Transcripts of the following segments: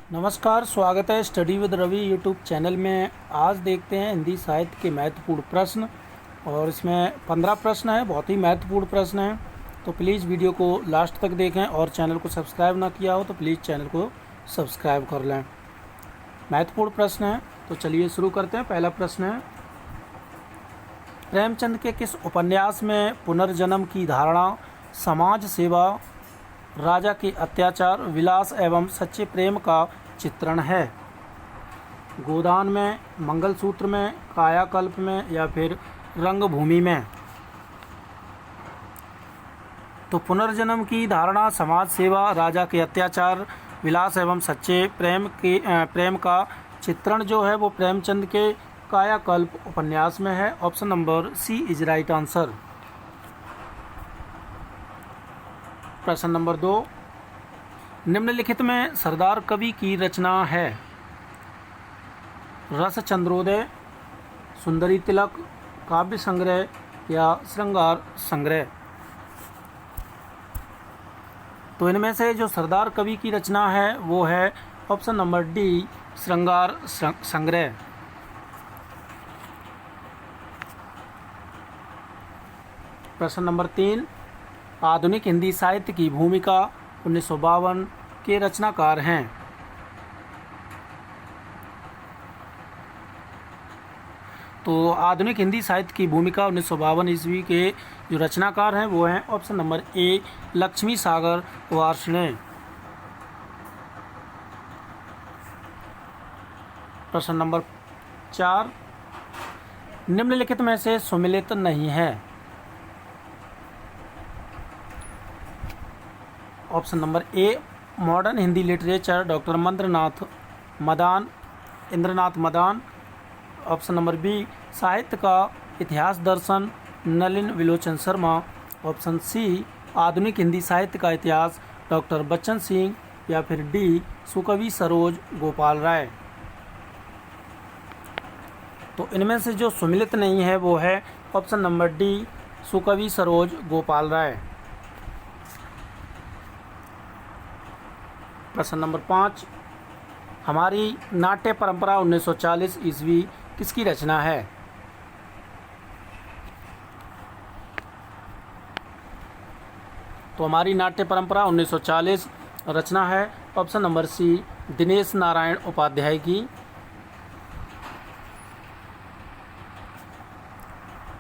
नमस्कार, स्वागत है study with Ravi YouTube channel में। आज देखते हैं हिंदी साहित्य के महत्वपूर्ण प्रश्न और इसमें 15 प्रश्न हैं, बहुत ही महत्वपूर्ण प्रश्न हैं। तो प्लीज़ वीडियो को लास्ट तक देखें और चैनल को सब्सक्राइब ना किया हो तो प्लीज़ चैनल को सब्सक्राइब कर लें। महत्वपूर्ण प्रश्न है तो चलिए शुरू करते हैं। पहला प्रश्न है, प्रेमचंद के किस उपन्यास में पुनर्जन्म की धारणा, समाज सेवा, राजा के अत्याचार, विलास एवं सच्चे प्रेम का चित्रण है? गोदान में, मंगलसूत्र में, कायाकल्प में या फिर रंगभूमि में? तो पुनर्जन्म की धारणा, समाज सेवा, राजा के अत्याचार, विलास एवं सच्चे प्रेम का चित्रण जो है वो प्रेमचंद के कायाकल्प उपन्यास में है। Option number C is right answer. प्रश्न नंबर 2, निम्नलिखित में सरदार कवि की रचना है? रस चंद्रोदय, सुंदरी तिलक, काव्य संग्रह या श्रृंगार संग्रह? तो इनमें से जो सरदार कवि की रचना है वो है ऑप्शन नंबर डी, श्रृंगार संग्रह। प्रश्न नंबर 3, आधुनिक हिंदी साहित्य की भूमिका 1952 के रचनाकार हैं? तो आधुनिक हिंदी साहित्य की भूमिका 1952 ईस्वी के जो रचनाकार हैं वो हैं option number A, Lakshmi Sagar Varshney. प्रश्न नंबर 4, निम्नलिखित में से सुमेलित नहीं है? Option number A, modern Hindi literature, doctor Indranath Madan. Option number B, साहित्य का इतिहास दर्शन, नलिन विलोचन शर्मा। ऑप्शन सी, आधुनिक हिंदी साहित्य का इतिहास, डॉक्टर बच्चन सिंह या फिर डी, सुकवि सरोज गोपाल राय। तो इनमें से जो सुमेलित नहीं है वो है ऑप्शन नंबर डी, सुकवि सरोज गोपाल राय। प्रश्न नंबर 5, हमारी नाट्य परंपरा 1940 ईस्वी किसकी रचना है? तो हमारी नाट्य परंपरा 1940 रचना है option number C, Dinesh Narayan Upadhyay की।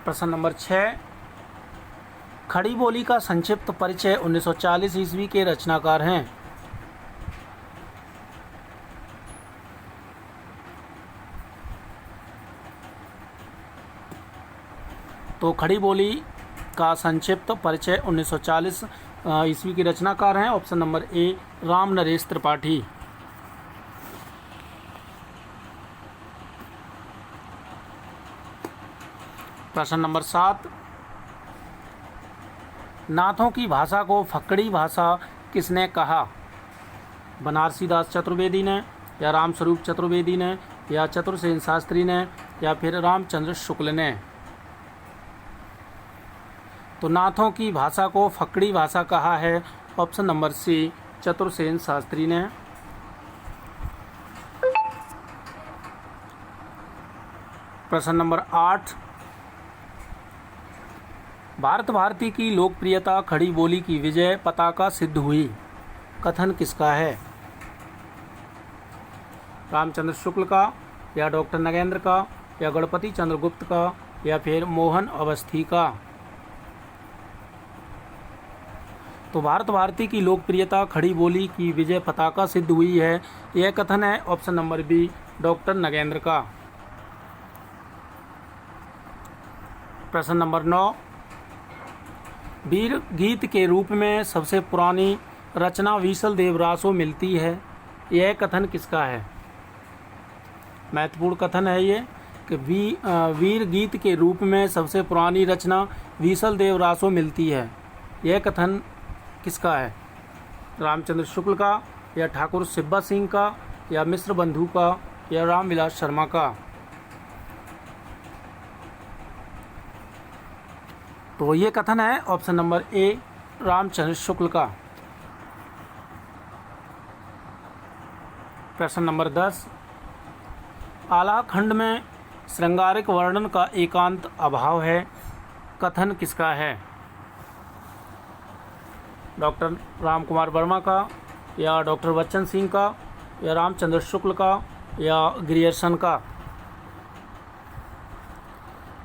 प्रश्न नंबर 6, खड़ी बोली का संक्षिप्त परिचय 1940 ईस्वी के रचनाकार हैं? तो खड़ी बोली का संक्षिप्त परिचय 1940 ईस्वी के रचनाकार हैं ऑप्शन नंबर ए, राम नरेश त्रिपाठी। प्रश्न नंबर 7, नाथों की भाषा को फक्कड़ी भाषा किसने कहा? बनारसी दास चतुर्वेदी ने या रामस्वरूप चतुर्वेदी ने या चतुर्सेन शास्त्री ने या फिर रामचंद्र शुक्ल ने? तो नाथों की भाषा को फक्कड़ी भाषा कहा है option number C, Chatursen Shastri ने। प्रश्न नंबर 8, भारत भारती की लोकप्रियता खड़ी बोली की विजय पताका सिद्ध हुई, कथन किसका है? रामचंद्र शुक्ल का या डॉक्टर नगेंद्र का या गणपति चंद्र गुप्त का या फिर मोहन अवस्थी का? तो भारत भारती की लोकप्रियता खड़ी बोली की विजय पताका सिद्ध हुई है, यह कथन है option number B, doctor Nagendra का। प्रश्न नंबर 9, वीर गीत के रूप में सबसे पुरानी रचना वीसल देवरासो मिलती है, यह कथन किसका है? महत्वपूर्ण कथन है ये कि वीर गीत के रूप में सबसे पुरानी रचना वीसल देवरासो मिलती है, यह कथन किसका है? रामचंद्र शुक्ल का या ठाकुर सिब्बा सिंह का या मिश्र बंधु का या रामविलास शर्मा का? तो ये कथन है ऑप्शन नंबर ए, रामचंद्र शुक्ल का। प्रश्न नंबर 10, आला खंड में श्रृंगारिक वर्णन का एकांत अभाव है, कथन किसका है? डॉक्टर राम कुमार वर्मा का, या डॉक्टर बच्चन सिंह का, या रामचंद्र शुक्ल का, या ग्रियर्सन का?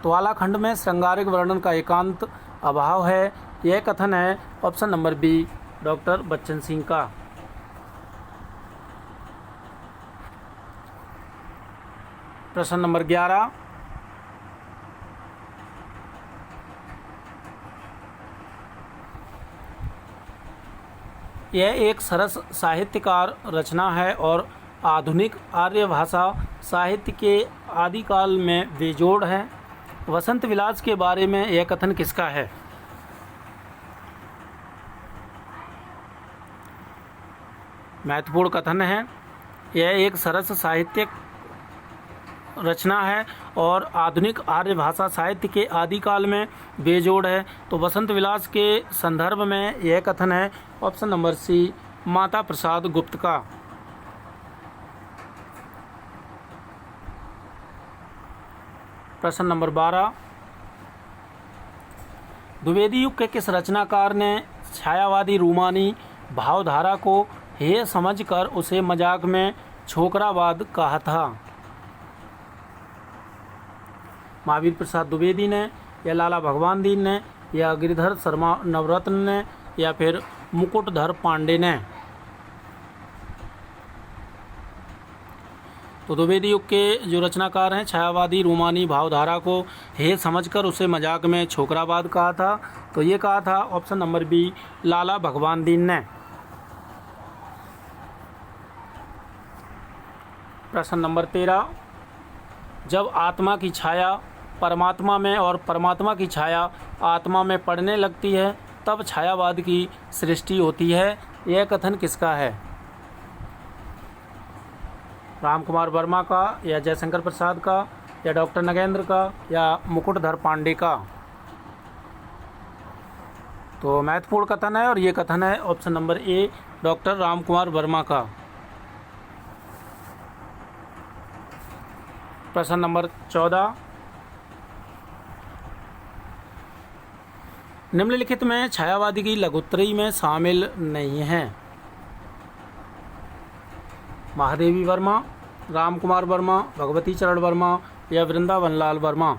तो आला खंड में श्रृंगारिक वर्णन का एकांत अभाव है, यह कथन है option number B, doctor Bachchan Singh का। प्रश्न नंबर 11, यह एक सरस साहित्यकार रचना है और आधुनिक आर्य भाषा साहित्य के आदिकाल में बेजोड़ है। वसंत विलास के बारे में यह कथन किसका है? महत्वपूर्ण कथन है। यह एक सरस साहित्यिक रचना है और आधुनिक आर्य भाषा साहित्य के आदिकाल में बेजोड़ है। तो वसंत विलास के संदर्भ में यह कथन है ऑप्शन नंबर सी, माता प्रसाद गुप्त का। प्रश्न नंबर 12, द्विवेदी युग के किस रचनाकार ने छायावादी रूमानी भावधारा को हेय समझकर उसे मजाक में छोकरावाद कहा था? महावीर प्रसाद द्विवेदी ने, या लाला भगवान दीन ने, या गिरिधर शर्मा नवरत्न ने, या फिर मुकुटधर पांडे ने? तो द्विवेदी युग के जो रचनाकार हैं छायावादी रूमानी भावधारा को हेय समझकर उसे मजाक में छोकरावाद कहा था। तो ये कहा था ऑप्शन नंबर बी, लाला भगवान दीन ने। प्रश्न नंबर 13, जब आत्मा की छाया परमात्मा में और परमात्मा की छाया आत्मा में पड़ने लगती है तब छायावाद की सृष्टि होती है, यह कथन किसका है? राम कुमार वर्मा का, या जयशंकर प्रसाद का, या डॉक्टर नगेंद्र का, या मुकुटधर पांडे का? तो महत्वपूर्ण कथन है और ये कथन है ऑप्शन नंबर ए, डॉक्टर राम कुमार वर्मा का। प्रश्न नंबर 14, निम्नलिखित में छायावादी की लघुत्तरी में शामिल नहीं है। महादेवी वर्मा, राम कुमार वर्मा, भगवती चरण वर्मा, या वृंदावन लाल वर्मा?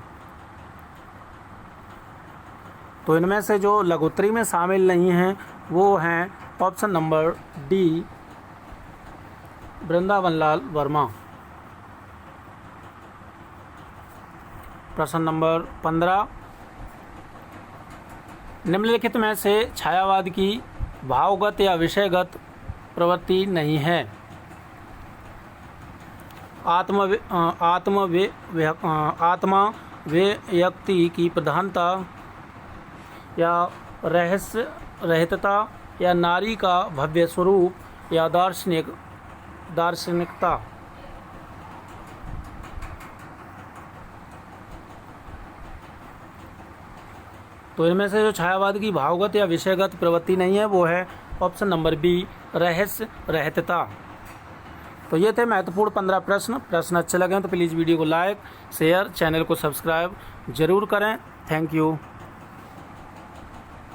तो इनमें से जो लघुत्तरी में शामिल नहीं हैं वो हैं option number D, Vrindavan Lal Verma. प्रश्न नंबर 15, निम्नलिखित में से छायावाद की भावगत या विषयगत प्रवृत्ति नहीं है। आत्मा व्यक्ति की प्रधानता, या रहस्य रहितता, या नारी का भव्य स्वरूप, या दार्शनिकता? तो इनमें से जो छायावाद की भावगत या विषयगत प्रवृत्ति नहीं है वो है ऑप्शन नंबर बी, रहस्य रहितता। तो ये थे महत्वपूर्ण 15 प्रश्न अच्छे लगे तो प्लीज़ वीडियो को लाइक, शेयर, चैनल को सब्सक्राइब जरूर करें। Thank you.